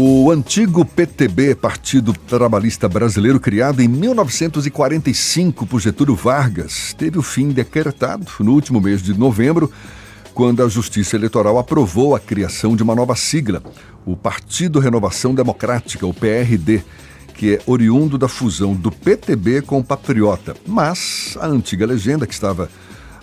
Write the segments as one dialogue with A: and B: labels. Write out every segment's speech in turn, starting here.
A: O antigo PTB, Partido Trabalhista Brasileiro, criado em 1945 por Getúlio Vargas, teve o fim decretado no último mês de novembro, quando a Justiça Eleitoral aprovou a criação de uma nova sigla, o Partido Renovação Democrática, o PRD, que é oriundo da fusão do PTB com o Patriota. Mas a antiga legenda, que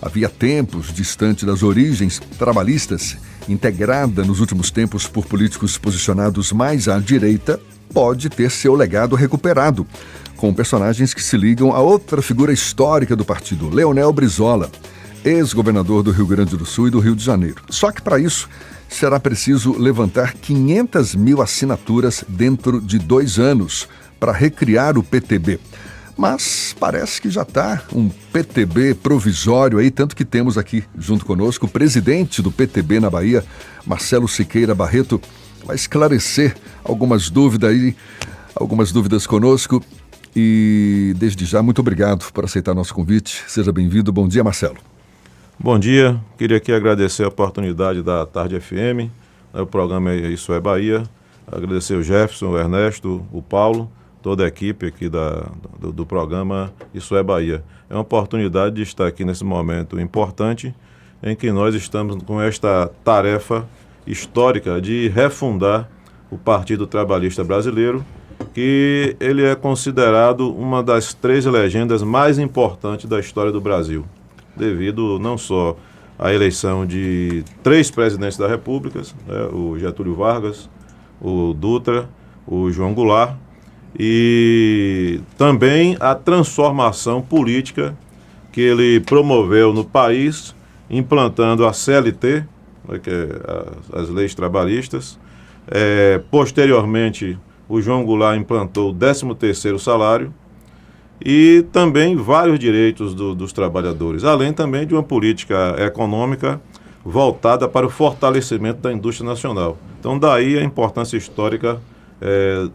A: havia tempos distante das origens trabalhistas, integrada nos últimos tempos por políticos posicionados mais à direita, pode ter seu legado recuperado, com personagens que se ligam a outra figura histórica do partido, Leonel Brizola, ex-governador do Rio Grande do Sul e do Rio de Janeiro. Só que para isso será preciso levantar 500 mil assinaturas dentro de 2 anos para recriar o PTB. Mas parece que já está um PTB provisório aí, tanto que temos aqui junto conosco o presidente do PTB na Bahia, Marcelo Siqueira Barreto, vai esclarecer algumas dúvidas conosco. E desde já, muito obrigado por aceitar nosso convite. Seja bem-vindo. Bom dia, Marcelo.
B: Bom dia. Queria aqui agradecer a oportunidade da Tarde FM, o programa Isso é Bahia. Agradecer o Jefferson, o Ernesto, o Paulo, toda a equipe aqui do programa Isso é Bahia. É uma oportunidade de estar aqui nesse momento importante em que nós estamos com esta tarefa histórica de refundar o Partido Trabalhista Brasileiro, que ele é considerado uma das 3 legendas mais importantes da história do Brasil, devido não só à eleição de 3 presidentes da República, né, o Getúlio Vargas, o Dutra, o João Goulart, e também a transformação política que ele promoveu no país, implantando a CLT, né, que é as leis trabalhistas. Posteriormente, o João Goulart implantou o 13º salário e também vários direitos dos trabalhadores, além também de uma política econômica voltada para o fortalecimento da indústria nacional. Então, daí a importância histórica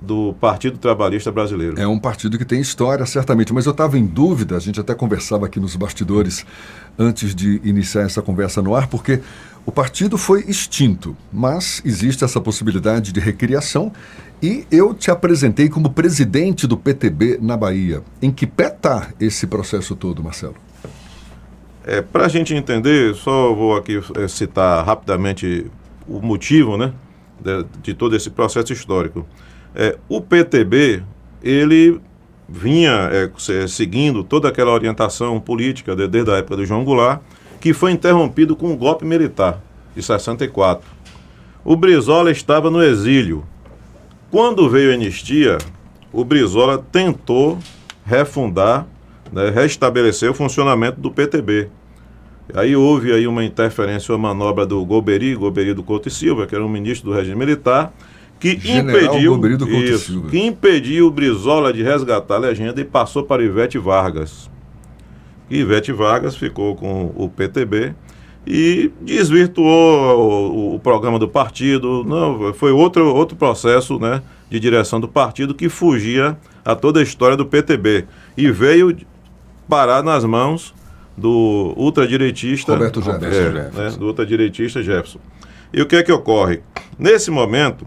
B: do Partido Trabalhista Brasileiro.
A: É um partido que tem história, certamente, mas eu estava em dúvida, a gente até conversava aqui nos bastidores antes de iniciar essa conversa no ar, porque o partido foi extinto, mas existe essa possibilidade de recriação e eu te apresentei como presidente do PTB na Bahia. Em que pé está esse processo todo, Marcelo?
B: Para a gente entender, só vou aqui citar rapidamente o motivo, né, de todo esse processo histórico. O PTB, ele vinha seguindo toda aquela orientação política desde a época do João Goulart, que foi interrompido com o golpe militar de 64. O Brizola estava no exílio. Quando veio a anistia, o Brizola tentou refundar, né, restabelecer o funcionamento do PTB. Aí houve aí uma interferência, uma manobra do Golbery do Couto e Silva, que era um ministro do regime militar, que impediu o Brizola de resgatar a legenda e passou para Ivete Vargas. Ivete Vargas ficou com o PTB e desvirtuou o programa do partido. Não, foi outro processo, né, de direção do partido que fugia a toda a história do PTB e veio parar nas mãos do ultradireitista
A: Roberto Jefferson.
B: Né, do ultradireitista Jefferson. E o que é que ocorre? Nesse momento,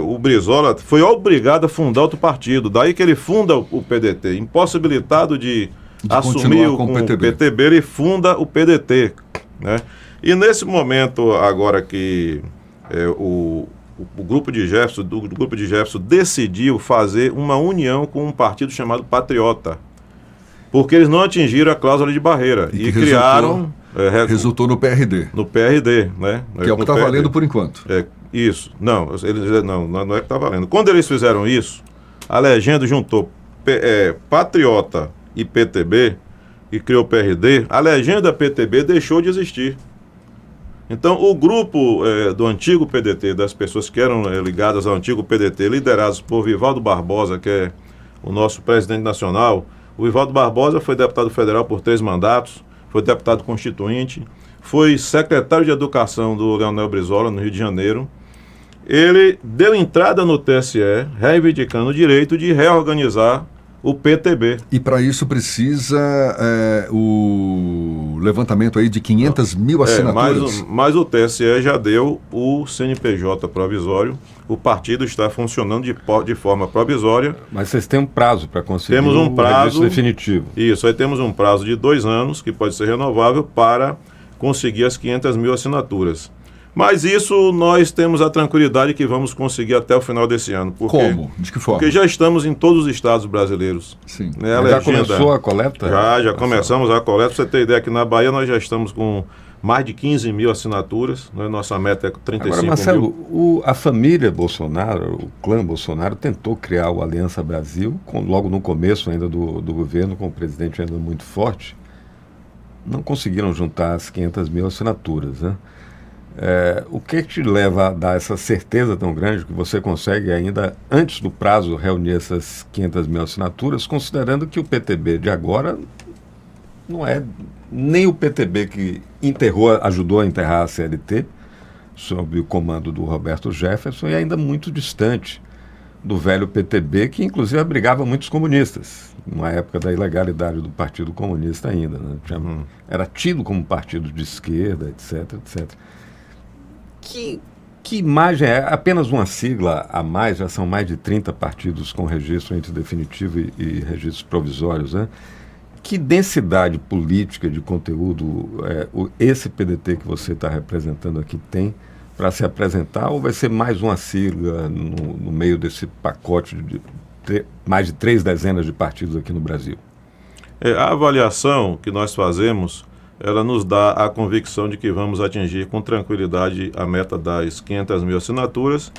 B: o Brizola foi obrigado a fundar outro partido, daí que ele funda o PDT, impossibilitado de assumir com o PTB, ele funda o PDT, né? E nesse momento agora que o grupo de Jefferson decidiu fazer uma união com um partido chamado Patriota, porque eles não atingiram a cláusula de barreira e criaram...
A: Resultou no PRD.
B: No PRD, né?
A: Que é o que está valendo por enquanto.
B: Isso. Não é que está valendo. Quando eles fizeram isso, a legenda juntou Patriota e PTB e criou o PRD, a legenda PTB deixou de existir. Então, o grupo do antigo PDT, das pessoas que eram ligadas ao antigo PDT, liderados por Vivaldo Barbosa, que é o nosso presidente nacional. O Vivaldo Barbosa foi deputado federal por 3 mandatos, foi deputado constituinte, foi secretário de Educação do Leonel Brizola, no Rio de Janeiro. Ele deu entrada no TSE, reivindicando o direito de reorganizar o PTB.
A: E para isso precisa o levantamento aí de 500 mil assinaturas.
B: Mas o TSE já deu o CNPJ provisório. O partido está funcionando de forma provisória.
C: Mas vocês têm um prazo para conseguir
B: temos um prazo
C: definitivo.
B: Isso, aí temos um prazo de 2 anos, que pode ser renovável, para conseguir as 500 mil assinaturas. Mas isso nós temos a tranquilidade que vamos conseguir até o final desse ano.
A: Como? De que forma?
B: Porque já estamos em todos os estados brasileiros.
A: Sim.
B: Né?
C: Já começou a coleta?
B: Já começamos a coleta. Para você ter ideia, aqui na Bahia nós já estamos com mais de 15 mil assinaturas. Né? Nossa meta é 35
C: Agora, Marcelo,
B: mil.
C: A família Bolsonaro, o clã Bolsonaro, tentou criar o Aliança Brasil, logo no começo ainda do governo, com o presidente ainda muito forte. Não conseguiram juntar as 500 mil assinaturas, né? O que te leva a dar essa certeza tão grande que você consegue ainda, antes do prazo, reunir essas 500 mil assinaturas, considerando que o PTB de agora não é nem o PTB que ajudou a enterrar a CLT, sob o comando do Roberto Jefferson, e ainda muito distante do velho PTB, que inclusive abrigava muitos comunistas, numa época da ilegalidade do Partido Comunista ainda. Né? Era tido como partido de esquerda, etc, etc. Que imagem é? Apenas uma sigla a mais, já são mais de 30 partidos com registro entre definitivo e registros provisórios, né? Que densidade política de conteúdo esse PDT que você está representando aqui tem para se apresentar, ou vai ser mais uma sigla no meio desse pacote de mais de 3 dezenas de partidos aqui no Brasil?
B: A avaliação que nós fazemos, ela nos dá a convicção de que vamos atingir com tranquilidade a meta das 500 mil assinaturas,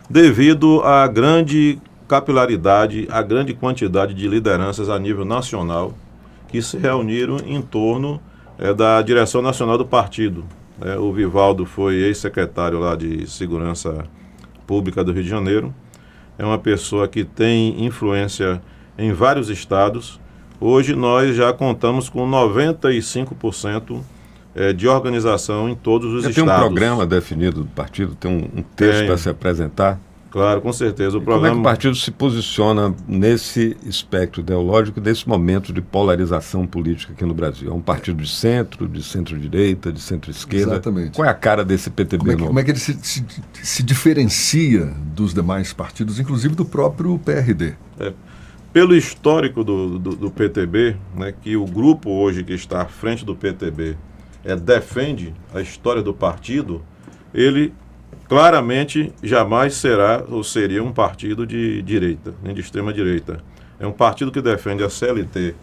B: devido à grande capilaridade, à grande quantidade de lideranças a nível nacional que se reuniram em torno da direção nacional do partido. O Vivaldo foi ex-secretário lá de Segurança Pública do Rio de Janeiro. É uma pessoa que tem influência em vários estados. Hoje nós já contamos com 95% de organização em todos os estados.
C: Tem um programa definido do partido? Tem um texto para se apresentar?
B: Claro, com certeza.
C: Como é que o partido se posiciona nesse espectro ideológico, nesse momento de polarização política aqui no Brasil? É um partido de centro-direita, de centro-esquerda?
A: Exatamente.
C: Qual é a cara desse PTB novo?
A: Como é que ele se diferencia dos demais partidos, inclusive do próprio PRD?
B: Pelo histórico do PTB, né, que o grupo hoje que está à frente do PTB defende a história do partido, ele claramente jamais será ou seria um partido de direita, nem de extrema direita. É um partido que defende a CLT.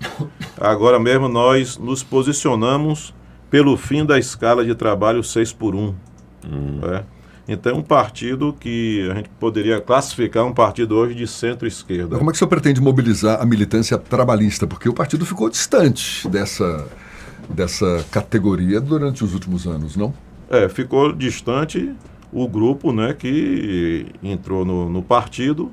B: Agora mesmo nós nos posicionamos pelo fim da escala de trabalho 6x1. Então é um partido que a gente poderia classificar um partido hoje de centro-esquerda.
A: Como é que o senhor pretende mobilizar a militância trabalhista? Porque o partido ficou distante dessa categoria durante os últimos anos, não?
B: Ficou distante o grupo, né, que entrou no partido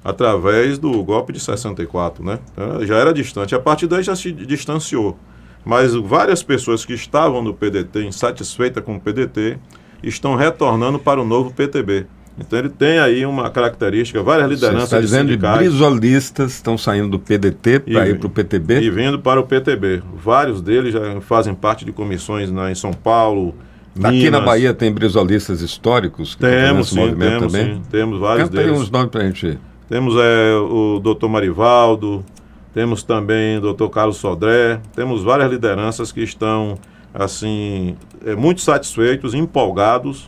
B: através do golpe de 64, né? Já era distante. A partir daí já se distanciou. Mas várias pessoas que estavam no PDT, insatisfeitas com o PDT, estão retornando para o novo PTB. Então ele tem aí uma característica, várias lideranças
C: de sindicais. Você está dizendo que brisolistas estão saindo do PDT para ir para o PTB?
B: E vindo para o PTB. Vários deles já fazem parte de comissões em São Paulo,
C: Aqui
B: Minas.
C: na Bahia tem brisolistas históricos?
B: Temos vários deles.
C: Canta aí uns nomes para a gente.
B: Temos o doutor Marivaldo, temos também o doutor Carlos Sodré, temos várias lideranças que estão assim, muito satisfeitos, empolgados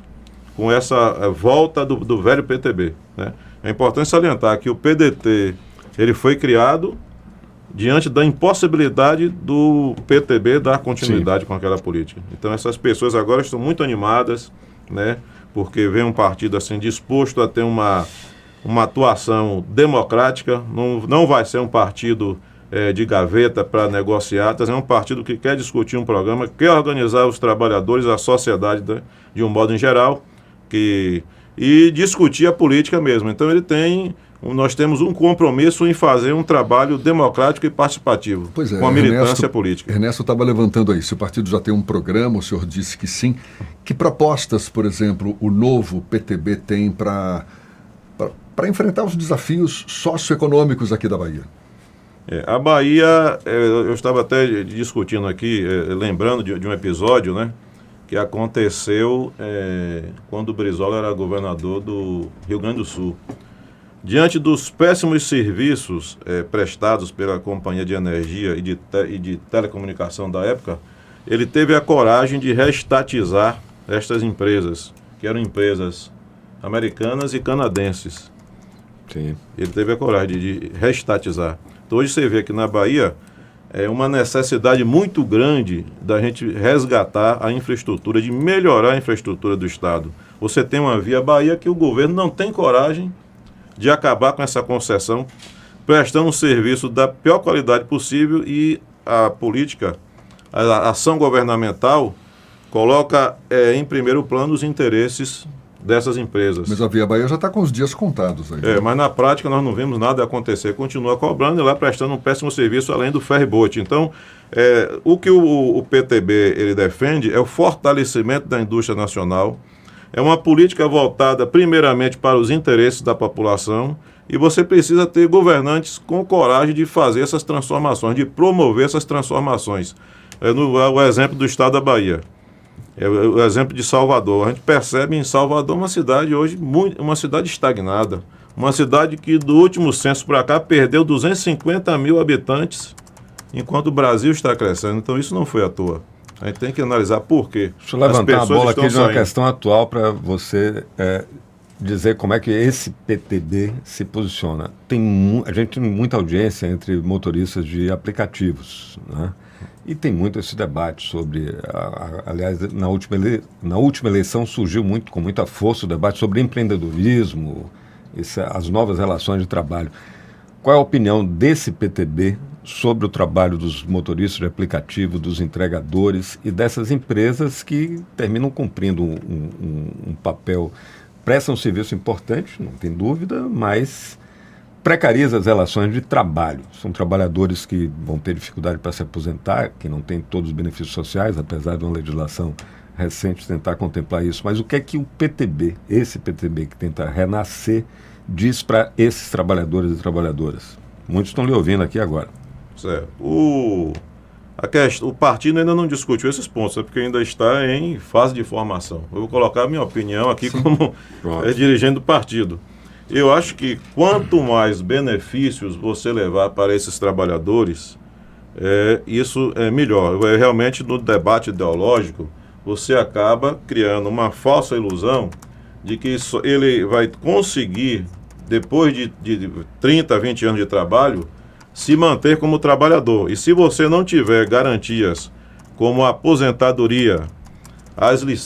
B: com essa volta do velho PTB. Né? É importante salientar que o PDT ele foi criado diante da impossibilidade do PTB dar continuidade com aquela política. Então essas pessoas agora estão muito animadas, né? Porque vem um partido assim disposto a ter uma atuação democrática, não vai ser um partido de gaveta para negociatas, é um partido que quer discutir um programa, quer organizar os trabalhadores, a sociedade, né, de um modo em geral, e discutir a política mesmo. Então nós temos um compromisso em fazer um trabalho democrático e participativo com a militância política.
A: Ernesto estava levantando aí, se o partido já tem um programa, o senhor disse que sim. Que propostas, por exemplo, o novo PTB tem para enfrentar os desafios socioeconômicos aqui da Bahia?
B: A Bahia, eu estava até discutindo aqui, lembrando de um episódio, né, que aconteceu quando o Brizola era governador do Rio Grande do Sul. Diante dos péssimos serviços prestados pela Companhia de Energia e de Telecomunicação da época, ele teve a coragem de reestatizar estas empresas, que eram empresas americanas e canadenses.
C: Sim.
B: Ele teve a coragem de reestatizar. Então hoje você vê que na Bahia é uma necessidade muito grande da gente resgatar a infraestrutura, de melhorar a infraestrutura do Estado. Você tem uma Via Bahia que o governo não tem coragem de acabar com essa concessão, prestando um serviço da pior qualidade possível, e a política, a ação governamental, coloca em primeiro plano os interesses dessas empresas.
A: Mas a Via Bahia já está com os dias contados aí.
B: Mas na prática nós não vemos nada acontecer. Continua cobrando e lá prestando um péssimo serviço, além do ferry-boat. Então, o que o PTB ele defende é o fortalecimento da indústria nacional. É uma política voltada primeiramente para os interesses da população, e você precisa ter governantes com coragem de fazer essas transformações, de promover essas transformações. O exemplo do estado da Bahia. O exemplo de Salvador. A gente percebe em Salvador uma cidade hoje, uma cidade estagnada. Uma cidade que do último censo para cá perdeu 250 mil habitantes, enquanto o Brasil está crescendo. Então isso não foi à toa. A gente tem que analisar por quê.
C: Deixa eu levantar a bola aqui de uma questão atual para você dizer como é que esse PTB se posiciona. A gente tem muita audiência entre motoristas de aplicativos, né? E tem muito esse debate sobre, aliás, na última eleição surgiu com muita força o debate sobre empreendedorismo, as novas relações de trabalho. Qual é a opinião desse PTB sobre o trabalho dos motoristas de aplicativo, dos entregadores e dessas empresas que terminam cumprindo um papel, prestam um serviço importante, não tem dúvida, mas precariza as relações de trabalho. São trabalhadores que vão ter dificuldade para se aposentar, que não têm todos os benefícios sociais, apesar de uma legislação recente tentar contemplar isso. Mas o que é que o PTB, esse PTB que tenta renascer, diz para esses trabalhadores e trabalhadoras? Muitos estão lhe ouvindo aqui agora.
B: Certo. O partido ainda não discutiu esses pontos, porque ainda está em fase de formação. Eu vou colocar a minha opinião aqui como dirigente do partido. Eu acho que quanto mais benefícios você levar para esses trabalhadores, isso é melhor. Realmente, no debate ideológico, você acaba criando uma falsa ilusão de que ele vai conseguir, depois de 30, 20 anos de trabalho, se manter como trabalhador. E se você não tiver garantias como a aposentadoria,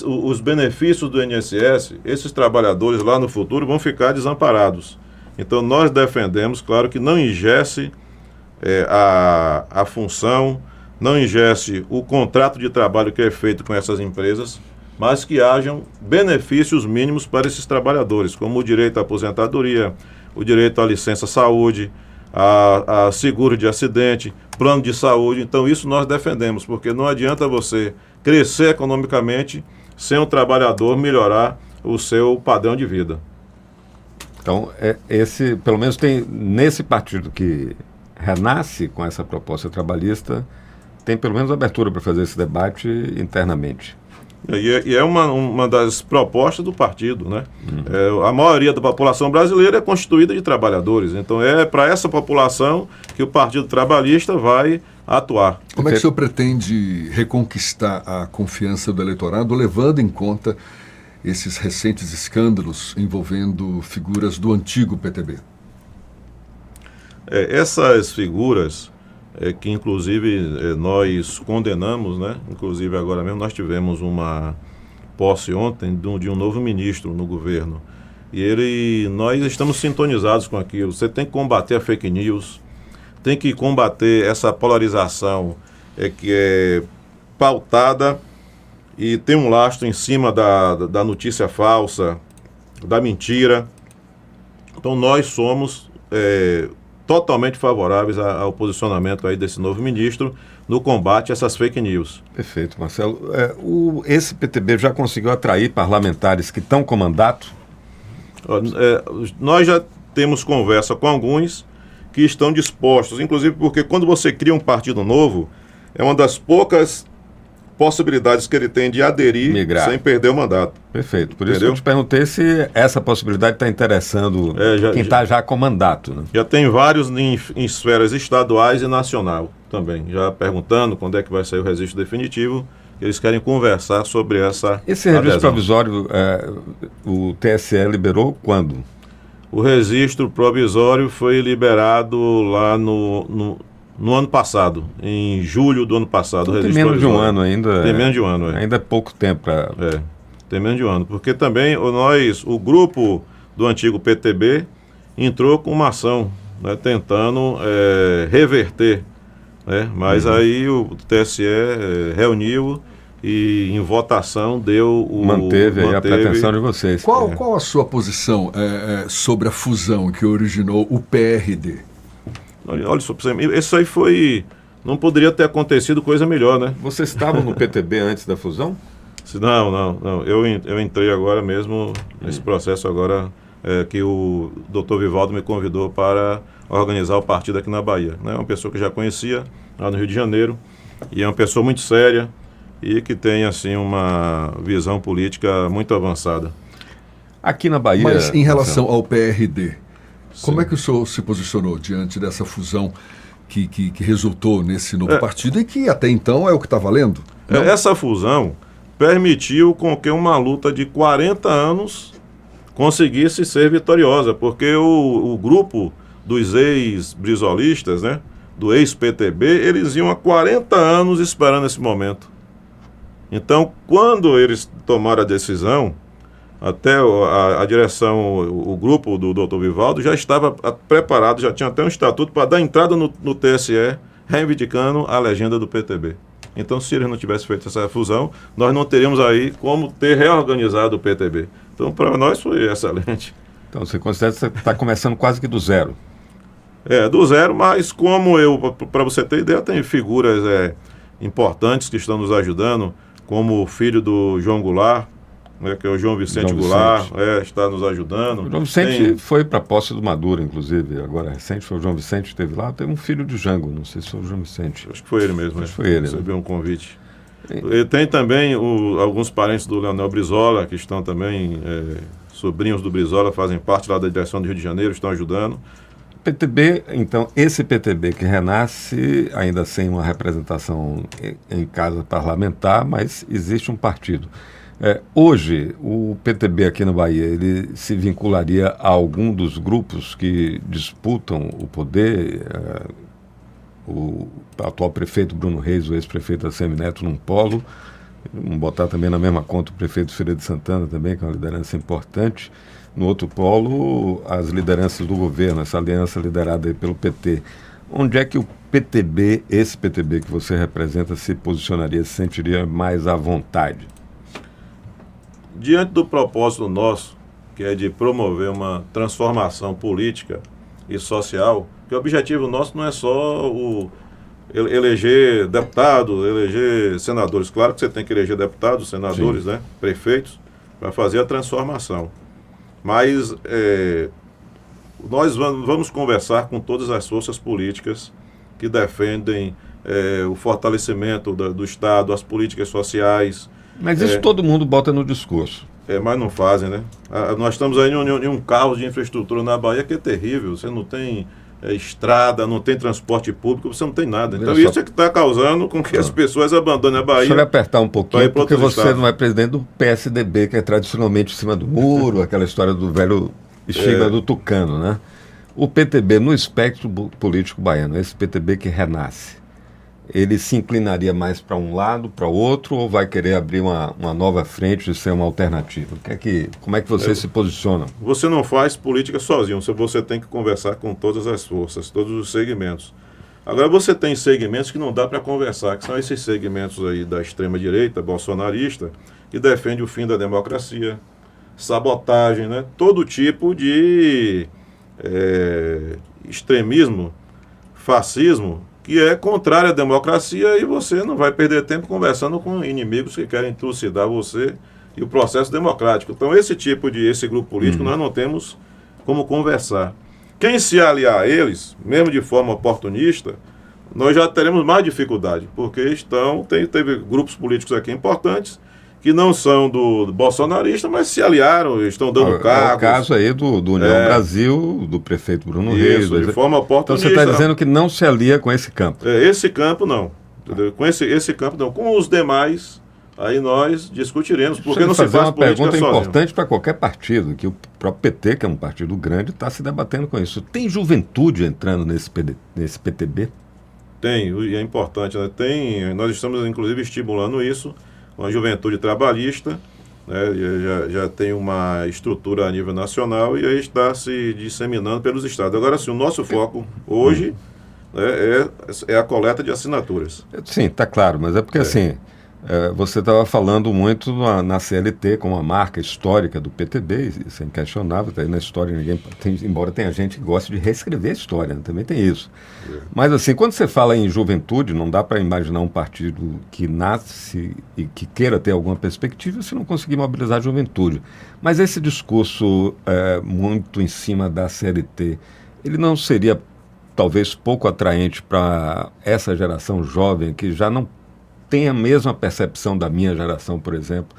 B: os benefícios do INSS, esses trabalhadores lá no futuro vão ficar desamparados. Então nós defendemos, claro, que não engesse a função, não engesse o contrato de trabalho que é feito com essas empresas, mas que hajam benefícios mínimos para esses trabalhadores, como o direito à aposentadoria, o direito à licença saúde, a seguro de acidente, plano de saúde. Então isso nós defendemos, porque não adianta você crescer economicamente sem o trabalhador melhorar o seu padrão de vida.
C: Então, pelo menos tem nesse partido que renasce com essa proposta trabalhista, tem pelo menos abertura para fazer esse debate internamente.
B: E é uma das propostas do partido, né? A maioria da população brasileira é constituída de trabalhadores, então é para essa população que o Partido Trabalhista vai atuar.
A: Como é que o senhor pretende reconquistar a confiança do eleitorado, levando em conta esses recentes escândalos envolvendo figuras do antigo PTB?
B: Essas figuras que inclusive nós condenamos, né? Inclusive agora mesmo nós tivemos uma posse ontem de um novo ministro no governo, e nós estamos sintonizados com aquilo. Você tem que combater a fake news, tem que combater essa polarização que é pautada e tem um lastro em cima da notícia falsa, da mentira. Então nós somos totalmente favoráveis ao posicionamento aí desse novo ministro no combate a essas fake news.
C: Perfeito, Marcelo. Esse PTB já conseguiu atrair parlamentares que estão com mandato?
B: Nós já temos conversa com alguns, que estão dispostos, inclusive porque quando você cria um partido novo, é uma das poucas possibilidades que ele tem de aderir sem perder o mandato.
C: Perfeito. Por isso eu te perguntei se essa possibilidade está interessando quem está já com mandato. Né?
B: Já tem vários em esferas estaduais e nacional também, já perguntando quando é que vai sair o registro definitivo. Eles querem conversar sobre essa
C: Esse registro provisório, o TSE liberou quando?
B: O registro provisório foi liberado lá no ano passado, em julho do ano passado.
C: Então, tem menos de um ano ainda.
B: Tem menos de um ano.
C: Ainda é pouco tempo para...
B: tem menos de um ano. Porque também o grupo do antigo PTB entrou com uma ação, né, tentando reverter. Né? Mas aí o TSE reuniu e em votação
C: manteve a pretensão de vocês.
A: Qual a sua posição sobre a fusão que originou o PRD?
B: Olha só, isso aí não poderia ter acontecido coisa melhor, né?
C: Vocês estavam no PTB antes da fusão?
B: Não. Eu entrei agora mesmo nesse processo agora que o Dr. Vivaldo me convidou para organizar o partido aqui na Bahia. É uma pessoa que eu já conhecia lá no Rio de Janeiro e é uma pessoa muito séria e que tem assim uma visão política muito avançada.
C: Aqui na Bahia...
A: Mas em relação ao PRD, como é que o senhor se posicionou diante dessa fusão que resultou nesse novo partido e que até então é o que está valendo?
B: Essa fusão permitiu com que uma luta de 40 anos conseguisse ser vitoriosa, porque o grupo dos ex-brizolistas, né, do ex-PTB, eles iam há 40 anos esperando esse momento. Então, quando eles tomaram a decisão, até a direção, o grupo do Dr. Vivaldo já estava preparado, já tinha até um estatuto para dar entrada no TSE, reivindicando a legenda do PTB. Então, se eles não tivessem feito essa fusão, nós não teríamos aí como ter reorganizado o PTB. Então, para nós foi excelente.
C: Então, você considera que você está começando quase que do zero?
B: Do zero, mas como para você ter ideia, tem figuras importantes que estão nos ajudando, como o filho do João Goulart, que é o João Vicente Goulart, está nos ajudando.
C: O João Vicente foi para a posse do Maduro, inclusive, agora recente, foi o João Vicente que esteve lá, tem um filho de Jango, não sei se foi o João Vicente.
B: Acho que foi ele mesmo,
C: Acho que foi ele.
B: Recebeu um convite. E tem também alguns parentes do Leonel Brizola, que estão também, sobrinhos do Brizola, fazem parte lá da direção do Rio de Janeiro, estão ajudando.
C: PTB, então, esse PTB que renasce, ainda sem uma representação em casa parlamentar, mas existe um partido. Hoje, o PTB aqui na Bahia, ele se vincularia a algum dos grupos que disputam o poder? O atual prefeito Bruno Reis, o ex-prefeito da Semineto, num polo. Vamos botar também na mesma conta o prefeito Feira de Santana também, que é uma liderança importante. No outro polo, as lideranças do governo, essa aliança liderada aí pelo PT. Onde é que o PTB, esse PTB que você representa, se posicionaria, se sentiria mais à vontade?
B: Diante do propósito nosso, que é de promover uma transformação política e social, que o objetivo nosso não é só eleger deputados, eleger senadores. Claro que você tem que eleger deputados, senadores, né, prefeitos, para fazer a transformação. Mas nós vamos conversar com todas as forças políticas que defendem o fortalecimento do Estado, as políticas sociais.
C: Mas isso todo mundo bota no discurso.
B: Mas não fazem, né? Nós estamos aí em um caos de infraestrutura na Bahia que é terrível. Você não tem estrada, não tem transporte público, você não tem nada. Então isso é que está causando com que as pessoas abandonem a Bahia.
C: Deixa eu lhe apertar um pouquinho, porque você não é presidente do PSDB, que é tradicionalmente em cima do muro, aquela história do velho estigma do tucano, né? O PTB, no espectro político baiano, esse PTB que renasce, ele se inclinaria mais para um lado, para o outro, ou vai querer abrir uma nova frente e ser uma alternativa? Como é que você se posiciona?
B: Você não faz política sozinho, você tem que conversar com todas as forças, todos os segmentos. Agora você tem segmentos que não dá para conversar, que são esses segmentos aí da extrema-direita, bolsonarista, que defende o fim da democracia, sabotagem, né? Todo tipo de extremismo, fascismo, que é contrário à democracia, e você não vai perder tempo conversando com inimigos que querem trucidar você e o processo democrático. Então esse grupo político nós não temos como conversar. Quem se aliar a eles, mesmo de forma oportunista, nós já teremos mais dificuldade, porque teve grupos políticos aqui importantes que não são do bolsonarista, mas se aliaram, estão dando cargos.
C: É o caso aí do União Brasil, do prefeito Bruno Reis.
B: De forma oportunista.
C: Então você está dizendo que não se alia com esse campo.
B: Esse campo não. Entendeu? Com esse campo não. Com os demais, aí nós discutiremos, porque não se faz
C: uma pergunta
B: sozinho.
C: Importante para qualquer partido, que o próprio PT, que é um partido grande, está se debatendo com isso. Tem juventude entrando nesse PTB?
B: Tem, e é importante, né? Nós estamos, inclusive, estimulando isso com a juventude trabalhista, né? Já tem uma estrutura a nível nacional e aí está se disseminando pelos estados. Agora, sim, o nosso foco hoje é a coleta de assinaturas.
C: Sim, está claro, mas é porque assim, você estava falando muito na CLT como uma marca histórica do PTB, isso é inquestionável, tá aí na história, embora tenha gente que goste de reescrever a história, né? Também tem isso. Mas assim, quando você fala em juventude, não dá para imaginar um partido que nasce e que queira ter alguma perspectiva se não conseguir mobilizar a juventude. Mas esse discurso muito em cima da CLT, ele não seria talvez pouco atraente para essa geração jovem que já não tem a mesma percepção da minha geração, por exemplo,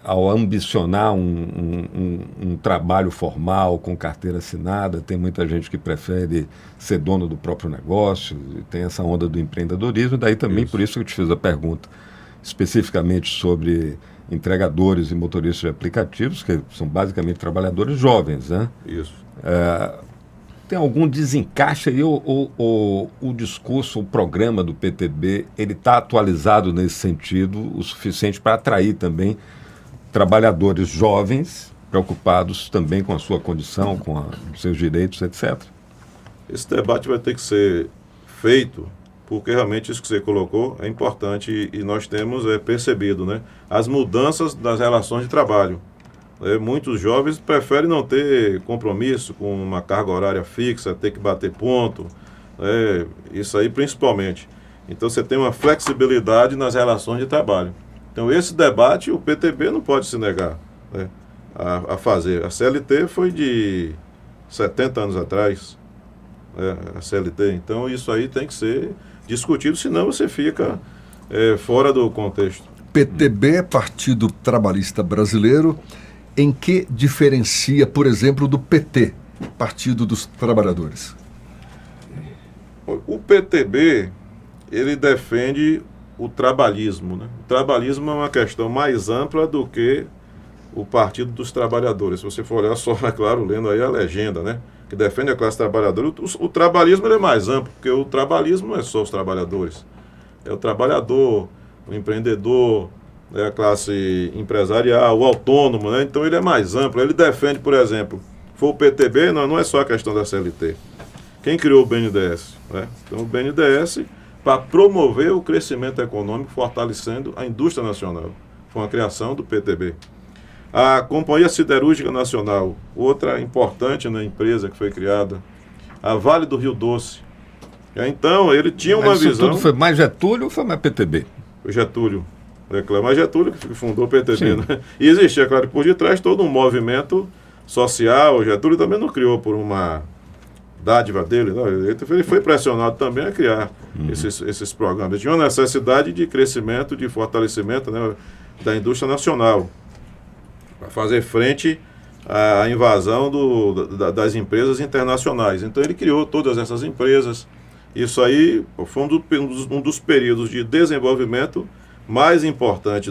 C: ao ambicionar um trabalho formal, com carteira assinada? Tem muita gente que prefere ser dono do próprio negócio, tem essa onda do empreendedorismo, daí também por isso que eu te fiz a pergunta especificamente sobre entregadores e motoristas de aplicativos, que são basicamente trabalhadores jovens, né?
B: Isso.
C: Tem algum desencaixe aí ou o discurso, o programa do PTB, ele está atualizado nesse sentido o suficiente para atrair também trabalhadores jovens preocupados também com a sua condição, com os seus direitos, etc.?
B: Esse debate vai ter que ser feito porque realmente isso que você colocou é importante e nós temos percebido, né, as mudanças das relações de trabalho. Muitos jovens preferem não ter compromisso com uma carga horária fixa, ter que bater ponto, isso aí principalmente. Então você tem uma flexibilidade nas relações de trabalho. Então esse debate o PTB não pode se negar, né, a fazer. A CLT foi de 70 anos atrás, a CLT. Então isso aí tem que ser discutido, senão você fica fora do contexto.
A: PTB, Partido Trabalhista Brasileiro, em que diferencia, por exemplo, do PT, Partido dos Trabalhadores?
B: O PTB, ele defende o trabalhismo, né? O trabalhismo é uma questão mais ampla do que o Partido dos Trabalhadores. Se você for olhar só, é claro, lendo aí a legenda, né, que defende a classe trabalhadora, o trabalhismo ele é mais amplo, porque o trabalhismo não é só os trabalhadores. É o trabalhador, o empreendedor, a classe empresarial, o autônomo, né? Então ele é mais amplo. Ele defende, por exemplo, foi o PTB, não é só a questão da CLT. Quem criou o BNDES? Né? Então o BNDES para promover o crescimento econômico, fortalecendo a indústria nacional. Foi uma criação do PTB. A Companhia Siderúrgica Nacional, outra importante, né, empresa que foi criada. A Vale do Rio Doce. Então ele tinha uma visão... Isso
C: tudo foi mais Getúlio ou foi mais PTB?
B: Foi Getúlio. Mas Getúlio que fundou o PTB, né? E existia, claro, por detrás todo um movimento social. Getúlio também não criou por uma dádiva dele, não. Ele foi pressionado também a criar esses programas. Tinha uma necessidade de crescimento, de fortalecimento, né, da indústria nacional, para fazer frente à invasão das empresas internacionais. Então ele criou todas essas empresas. Isso aí foi um dos períodos de desenvolvimento mais importante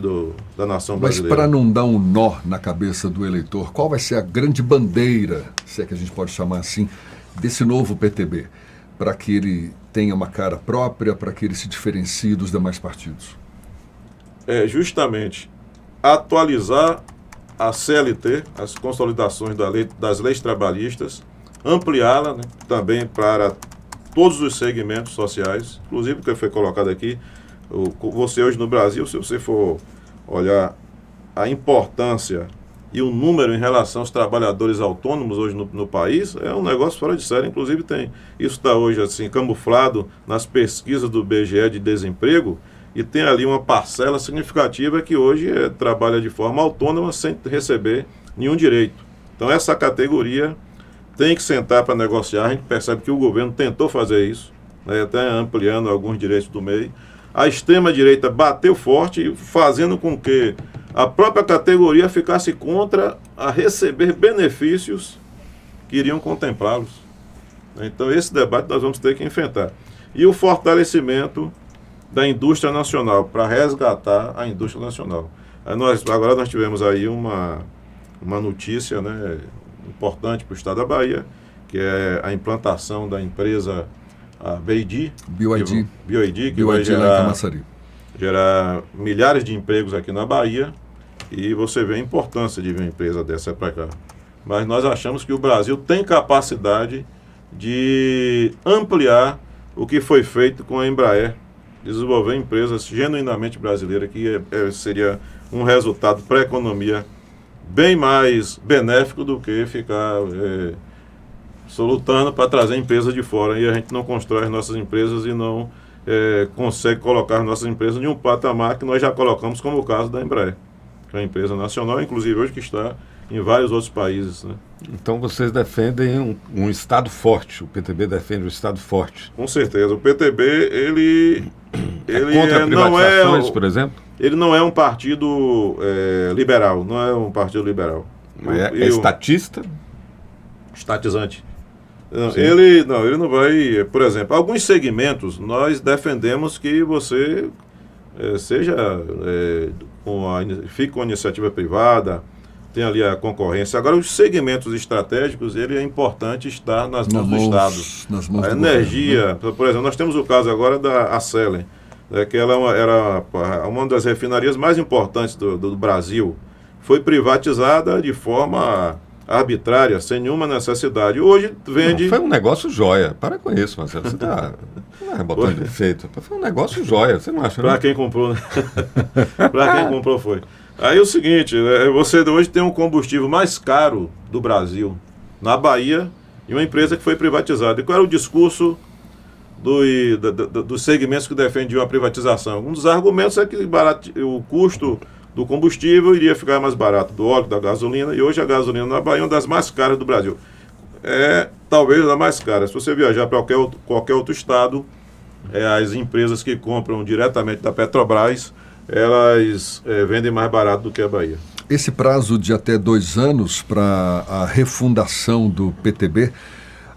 B: da nação brasileira.
A: Mas para não dar um nó na cabeça do eleitor, qual vai ser a grande bandeira, se é que a gente pode chamar assim, desse novo PTB, para que ele tenha uma cara própria, para que ele se diferencie dos demais partidos?
B: É justamente atualizar a CLT, as consolidações das leis trabalhistas, ampliá-la, né, também para todos os segmentos sociais, inclusive o que foi colocado aqui. Você hoje no Brasil, se você for olhar a importância e o número em relação aos trabalhadores autônomos hoje no país, é um negócio fora de série. Inclusive isso está hoje assim camuflado nas pesquisas do IBGE de desemprego, e tem ali uma parcela significativa que hoje trabalha de forma autônoma sem receber nenhum direito. Então essa categoria tem que sentar para negociar. A gente percebe que o governo tentou fazer isso, né, até ampliando alguns direitos do MEI. A extrema-direita bateu forte, fazendo com que a própria categoria ficasse contra a receber benefícios que iriam contemplá-los. Então, esse debate nós vamos ter que enfrentar. E o fortalecimento da indústria nacional, para resgatar a indústria nacional. Agora nós tivemos aí uma notícia, né, importante para o estado da Bahia, que é a implantação da empresa BYD, que vai gerar milhares de empregos aqui na Bahia, e você vê a importância de vir uma empresa dessa para cá. Mas nós achamos que o Brasil tem capacidade de ampliar o que foi feito com a Embraer, desenvolver empresas genuinamente brasileiras, que seria um resultado para a economia bem mais benéfico do que ficar lutando para trazer empresas de fora, e a gente não constrói as nossas empresas e não consegue colocar as nossas empresas em um patamar que nós já colocamos, como o caso da Embraer, que é uma empresa nacional, inclusive hoje que está em vários outros países, né?
C: Então vocês defendem um Estado forte, o PTB defende um Estado forte.
B: Com certeza, o PTB, ele
C: contra privatizações, por exemplo?
B: Ele não é um partido liberal, não é um partido liberal.
C: Mas é estatista?
B: Estatizante. Ele não vai, por exemplo, alguns segmentos nós defendemos que você fique com a iniciativa privada, tem ali a concorrência. Agora, os segmentos estratégicos, ele é importante estar nas mãos do Estado.
A: Nas mãos
B: a
A: do
B: energia,
A: governo, né?
B: Por exemplo, nós temos o caso agora da Acelen, que ela era uma das refinarias mais importantes do Brasil. Foi privatizada de forma arbitrária, sem nenhuma necessidade. Hoje vende...
C: Não, foi um negócio joia. Para com isso, Marcelo. Você está botando defeito. Foi um negócio joia, você não acha?
B: Para quem comprou, né? Para quem comprou foi. Aí é o seguinte, você hoje tem um combustível mais caro do Brasil, na Bahia, e uma empresa que foi privatizada. E qual era o discurso dos segmentos que defendiam a privatização? Um dos argumentos é que o custo do combustível iria ficar mais barato, do óleo, da gasolina, e hoje a gasolina na Bahia é uma das mais caras do Brasil. Talvez a mais cara. Se você viajar para qualquer outro estado, as empresas que compram diretamente da Petrobras, elas vendem mais barato do que a Bahia.
A: Esse prazo de até 2 anos para a refundação do PTB,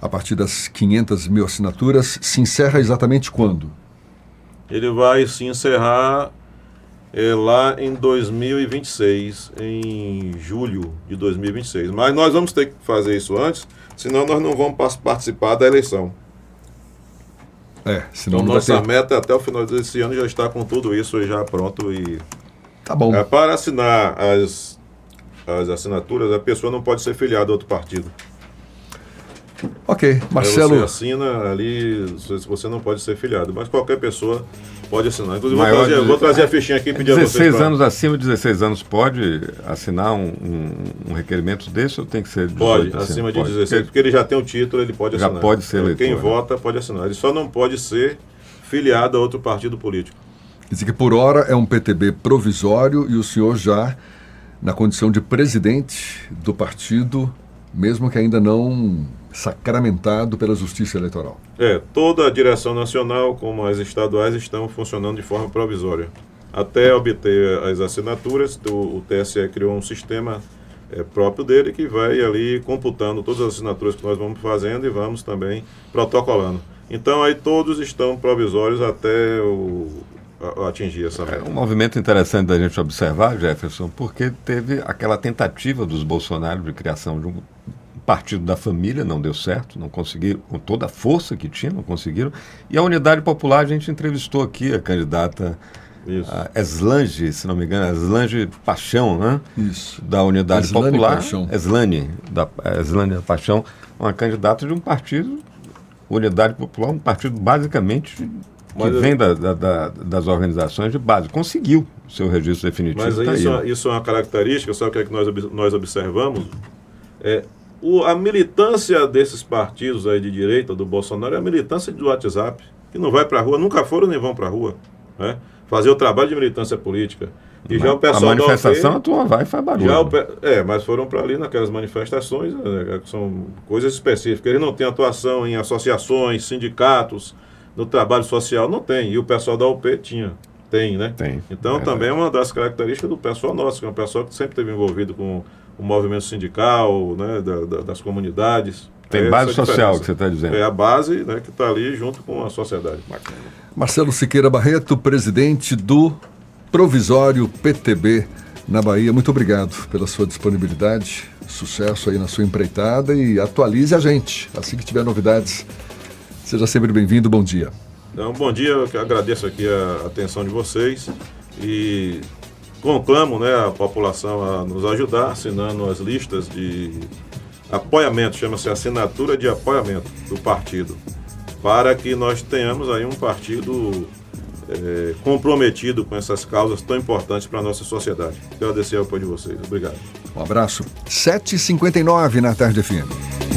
A: a partir das 500 mil assinaturas, se encerra exatamente quando?
B: Ele vai se encerrar lá em 2026, em julho de 2026. Mas nós vamos ter que fazer isso antes, senão nós não vamos participar da eleição.
A: Senão
B: então, nossa meta até o final desse ano já está com tudo isso já pronto. E
A: tá bom.
B: Para assinar as assinaturas, a pessoa não pode ser filiada a outro partido.
A: Ok, Marcelo.
B: Aí você assina ali, você não pode ser filiado, mas qualquer pessoa pode assinar. Inclusive, vou trazer a fichinha aqui e pedir a vocês.
C: 16 anos acima de 16 anos pode assinar um requerimento desse ou tem que ser 18?
B: Pode, acima de 16, porque ele já tem o título, ele pode assinar.
C: Já pode ser eleitor.
B: Quem vota pode assinar. Ele só não pode ser filiado a outro partido político.
A: Quer dizer que por hora é um PTB provisório e o senhor já na condição de presidente do partido, mesmo que ainda não sacramentado pela Justiça Eleitoral.
B: Toda a direção nacional, como as estaduais, estão funcionando de forma provisória. Até obter as assinaturas, o TSE criou um sistema próprio dele que vai ali computando todas as assinaturas que nós vamos fazendo e vamos também protocolando. Então aí todos estão provisórios até atingir essa meta.
C: É um movimento interessante da gente observar, Jefferson, porque teve aquela tentativa dos Bolsonaro de criação de um partido da família, não deu certo, não conseguiram, com toda a força que tinha, não conseguiram. E a Unidade Popular, a gente entrevistou aqui a candidata Eslange, se não me engano, Eslange Paixão, né?
A: Isso.
C: Da Unidade
A: Eslane
C: Popular.
A: Paixão.
C: Eslane Paixão, uma candidata de um partido, Unidade Popular, um partido basicamente que vem das organizações de base. Conseguiu o seu registro definitivo.
B: Mas isso é uma característica, sabe o que é que nós observamos? A militância desses partidos aí de direita, do Bolsonaro, é a militância do WhatsApp, que não vai para a rua, nunca foram nem vão para a rua, né? Fazer o trabalho de militância política. E já o pessoal
C: a manifestação,
B: da UP,
C: a turma vai e faz barulho.
B: mas foram para ali naquelas manifestações, né, que são coisas específicas. Eles não têm atuação em associações, sindicatos, no trabalho social, não tem. E o pessoal da UP tem, né?
C: Tem.
B: Então também é uma das características do pessoal nosso, que é um pessoal que sempre esteve envolvido com o movimento sindical, né, das comunidades.
C: Tem base social, que você está dizendo.
B: É a base, né, que está ali junto com a sociedade.
A: Marcelo Siqueira Barreto, presidente do Provisório PTB na Bahia. Muito obrigado pela sua disponibilidade. Sucesso aí na sua empreitada e atualize a gente. Assim que tiver novidades, seja sempre bem-vindo. Bom dia.
B: Então, bom dia. Eu agradeço aqui a atenção de vocês e conclamo, né, a população a nos ajudar assinando as listas de apoiamento, chama-se assinatura de apoiamento do partido, para que nós tenhamos aí um partido comprometido com essas causas tão importantes para a nossa sociedade. Agradecer o apoio de vocês. Obrigado.
A: Um abraço. 7h59 na Tarde FM.